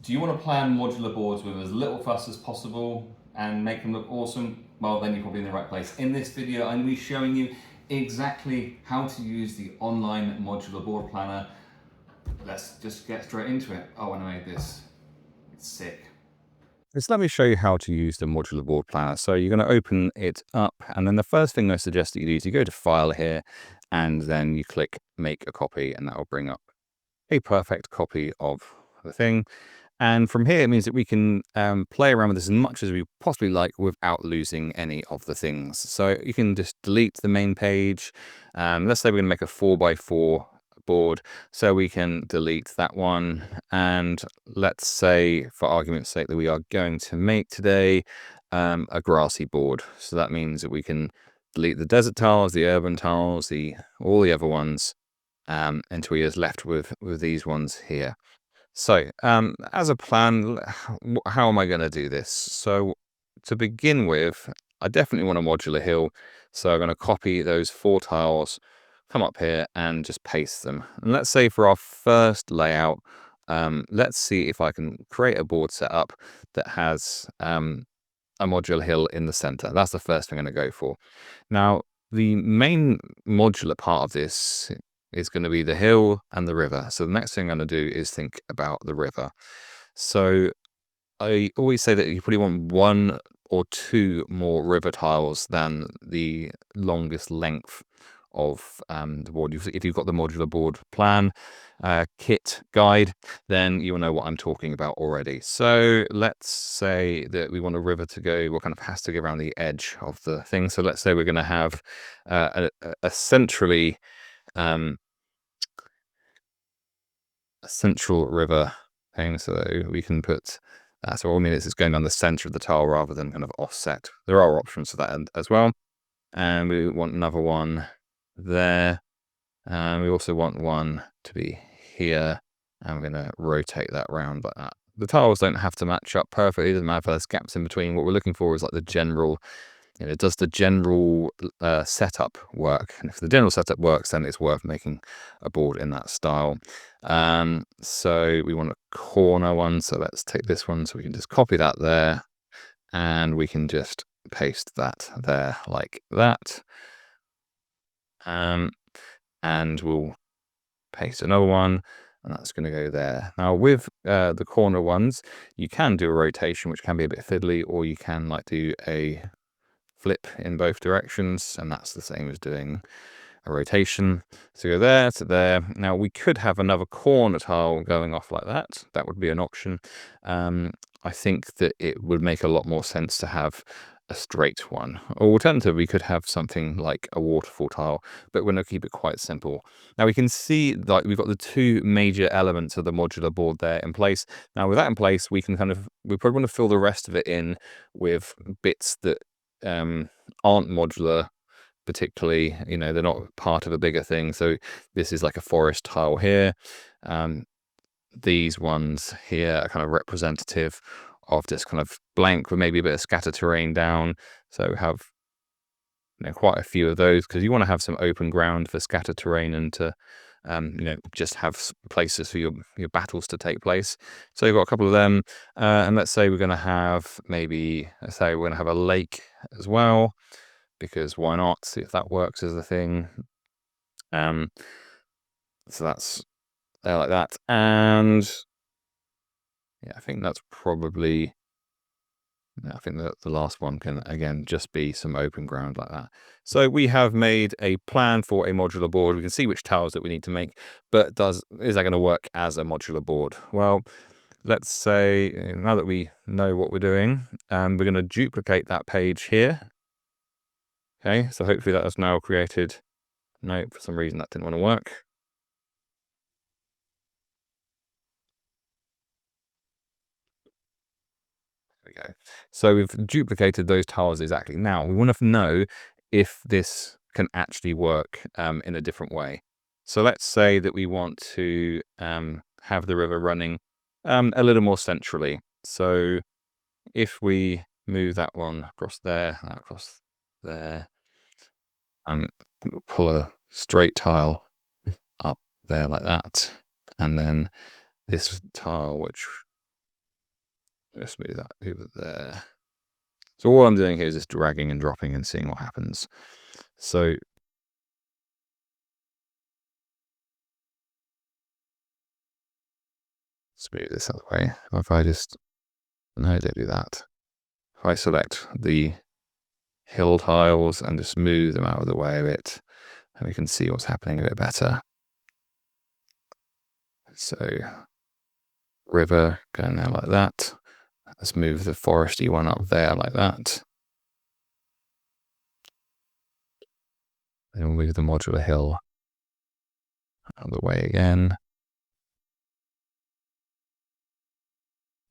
Do you want to plan modular boards with as little fuss as possible and make them look awesome? Well, then you're probably in the right place. In this video, I'm going to be showing you exactly how to use the online modular board planner. Let's just get straight into it. Oh, and I made this. It's sick. So let me show you how to use the modular board planner. So you're going to open it up, and then the first thing I suggest that you do is you go to File here, and then you click Make a Copy, and that will bring up a perfect copy of the thing. And from here, it means that we can play around with this as much as we possibly like without losing any of the things. So you can just delete the main page. Let's say we're going to make a 4x4 board, so we can delete that one. And let's say, for argument's sake, that we are going to make today a grassy board. So that means that we can delete the desert tiles, the urban tiles, all the other ones, until we're just left with these ones here. So, as a plan, how am I going to do this? So, to begin with, I definitely want a modular hill. So I'm going to copy those 4 tiles, come up here and just paste them. And let's say for our first layout, let's see if I can create a board setup that has a modular hill in the center. That's the first thing I'm going to go for. Now, the main modular part of this is going to be the hill and the river. So the next thing I'm going to do is think about the river. So I always say that you probably want 1 or 2 more river tiles than the longest length of the board. If you've got the modular board plan kit guide, then you'll know what I'm talking about already. So let's say that we want a river to go, what kind of has to go around the edge of the thing. So let's say we're going to have a central river thing. So we can put so all I mean is it's going down the center of the tile rather than kind of offset. There are options for that as well. And we want another one there. And we also want one to be here. And we're going to rotate that around like that. The tiles don't have to match up perfectly. It doesn't matter if there's gaps in between. What we're looking for is like the general, does the general setup work? And if the general setup works, then it's worth making a board in that style. So we want a corner one. So let's take this one. So we can just copy that there. And we can just paste that there like that. And we'll paste another one, and that's going to go there. Now with the corner ones, you can do a rotation, which can be a bit fiddly, or you can like do a flip in both directions, and that's the same as doing a rotation. So go there to there. Now we could have another corner tile going off like that. That would be an option. I think that it would make a lot more sense to have a straight one. Alternatively, we could have something like a waterfall tile, but we're going to keep it quite simple. Now we can see that we've got the 2 major elements of the modular board there in place. Now with that in place, we probably want to fill the rest of it in with bits that aren't modular particularly. They're not part of a bigger thing. So this is like a forest tile here. These ones here are kind of representative of this kind of blank with maybe a bit of scatter terrain down. So we have quite a few of those, because you want to have some open ground for scatter terrain and to just have places for your battles to take place. So you've got a couple of them, and let's say we're going to have a lake as well, because why not? See if that works as a thing. So that's there like that, and yeah, I think that's probably. I think that the last one can, again, just be some open ground like that. So we have made a plan for a modular board. We can see which tiles that we need to make, but is that going to work as a modular board? Well, let's say, now that we know what we're doing, we're going to duplicate that page here. Okay, so hopefully that has now created... No, for some reason that didn't want to work. There we go. So we've duplicated those tiles exactly. Now we want to know if this can actually work in a different way. So let's say that we want to have the river running a little more centrally. So if we move that one across there, and pull a straight tile up there like that, and then this tile, which Let's move that over there. So all I'm doing here is just dragging and dropping and seeing what happens. So let's move this other way. If I just, no, don't do that. If I select the hill tiles and just move them out of the way a bit, and we can see what's happening a bit better. So river going there like that. Let's move the foresty one up there like that. Then we'll move the modular hill out of the way again.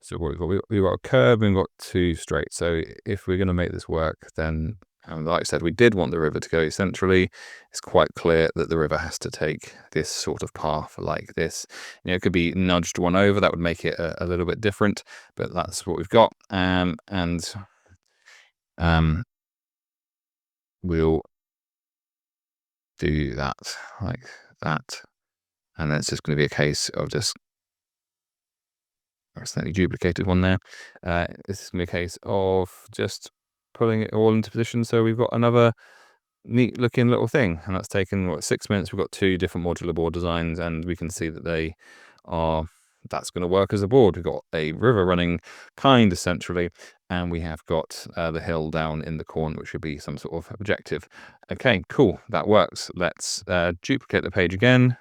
So we've got a curve and we've got two straight. So if we're going to make this work, then like I said, we did want the river to go centrally. It's quite clear that the river has to take this sort of path like this. You know, it could be nudged one over. That would make it a little bit different, but that's what we've got. We'll do that like that. And then it's just going to be a case of just accidentally duplicated one there. This is going to be a case of just pulling it all into position. So we've got another neat looking little thing, and that's taken, what, 6 minutes. We've got two different modular board designs, and we can see that that's going to work as a board. We've got a river running kind of centrally, and we have got the hill down in the corner, which should be some sort of objective. Okay, cool, that works. Let's duplicate the page again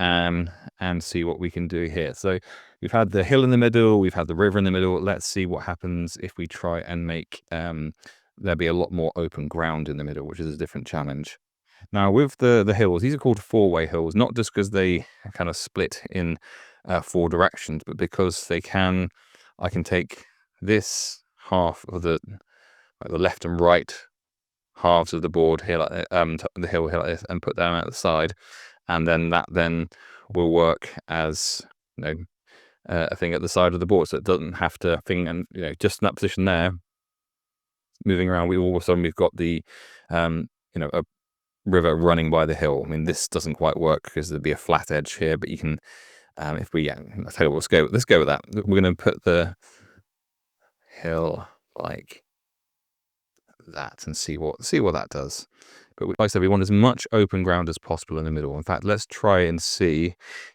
and see what we can do here. So we've had the hill in the middle, we've had the river in the middle. Let's see what happens if we try and make there be a lot more open ground in the middle, which is a different challenge. Now with the hills, these are called four-way hills, not just because they kind of split in 4 directions, but because I can take this half of the left and right halves of the board here, like the hill here like this, and put them out the side, and then that will work as, you know, a thing at the side of the board, so it doesn't have to thing, and you know, just in that position there, moving around, we've got the you know, a river running by the hill. I mean, this doesn't quite work because there'd be a flat edge here, but you can if we, let's tell you what, let's go with that. We're going to put the hill like that and see what that does. But like I said, we want as much open ground as possible in the middle. In fact, let's try and see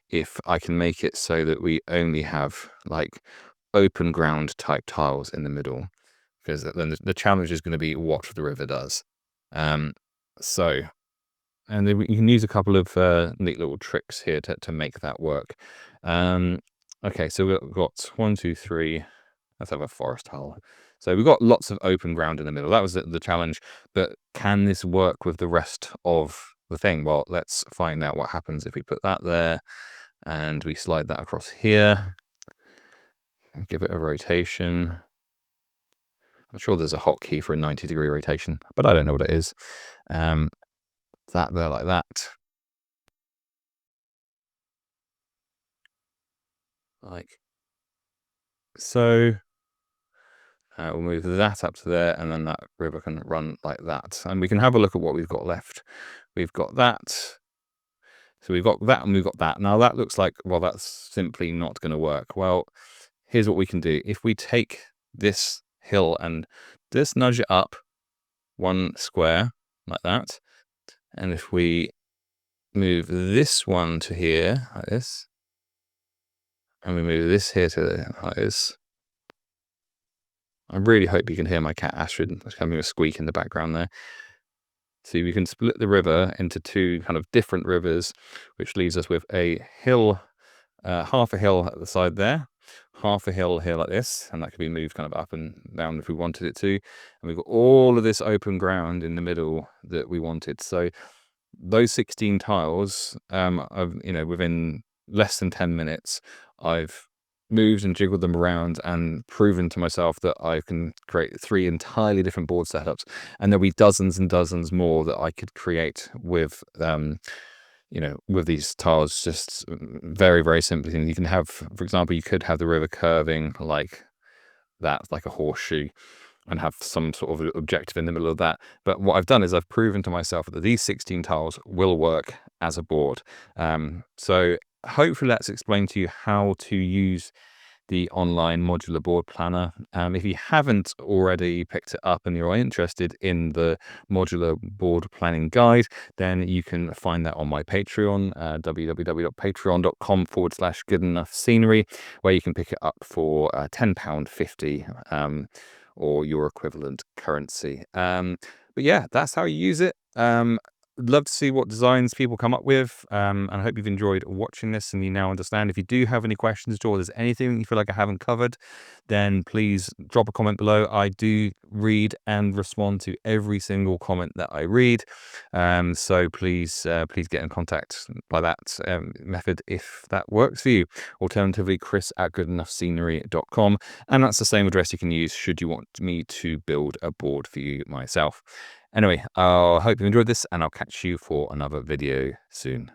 if I can make it so that we only have like open ground type tiles in the middle, because then the challenge is going to be what the river does. So, and then you can use a couple of neat little tricks here to make that work. Okay, so we've got 1, 2, 3. Let's have a forest tile. So we've got lots of open ground in the middle. That was the challenge. But can this work with the rest of the thing? Well, let's find out what happens if we put that there and we slide that across here and give it a rotation. I'm sure there's a hotkey for a 90-degree rotation, but I don't know what it is. That there like that. Like so. We'll move that up to there, and then that river can run like that. And we can have a look at what we've got left. We've got that. So we've got that and we've got that. Now that looks like, well, that's simply not going to work. Well, here's what we can do. If we take this hill and just nudge it up 1 square like that, and if we move this one to here like this, and we move this here to there like this, I really hope you can hear my cat Astrid having a squeak in the background there. So we can split the river into 2 kind of different rivers, which leaves us with a hill, half a hill at the side there, half a hill here like this, and that could be moved kind of up and down if we wanted it to. And we've got all of this open ground in the middle that we wanted. So those 16 tiles, you know, within less than 10 minutes, I've moved and jiggled them around and proven to myself that I can create 3 entirely different board setups, and there'll be dozens and dozens more that I could create with you know, with these tiles, just very, very simply. And you can have, for example, you could have the river curving like that, like a horseshoe, and have some sort of objective in the middle of that. But what I've done is I've proven to myself that these 16 tiles will work as a board. So hopefully that's explained to you how to use the online modular board planner. If you haven't already picked it up and you're interested in the modular board planning guide, then you can find that on my Patreon, www.patreon.com/goodenoughscenery, where you can pick it up for £10.50 or your equivalent currency. But yeah, that's how you use it. Love to see what designs people come up with, and I hope you've enjoyed watching this and you now understand. If you do have any questions at all, there's anything you feel like I haven't covered, then please drop a comment below. I do read and respond to every single comment that I read, so please get in contact by that method if that works for you. Alternatively, chris@goodenoughscenery.com, and that's the same address you can use should you want me to build a board for you myself. Anyway, I hope you enjoyed this, and I'll catch you for another video soon.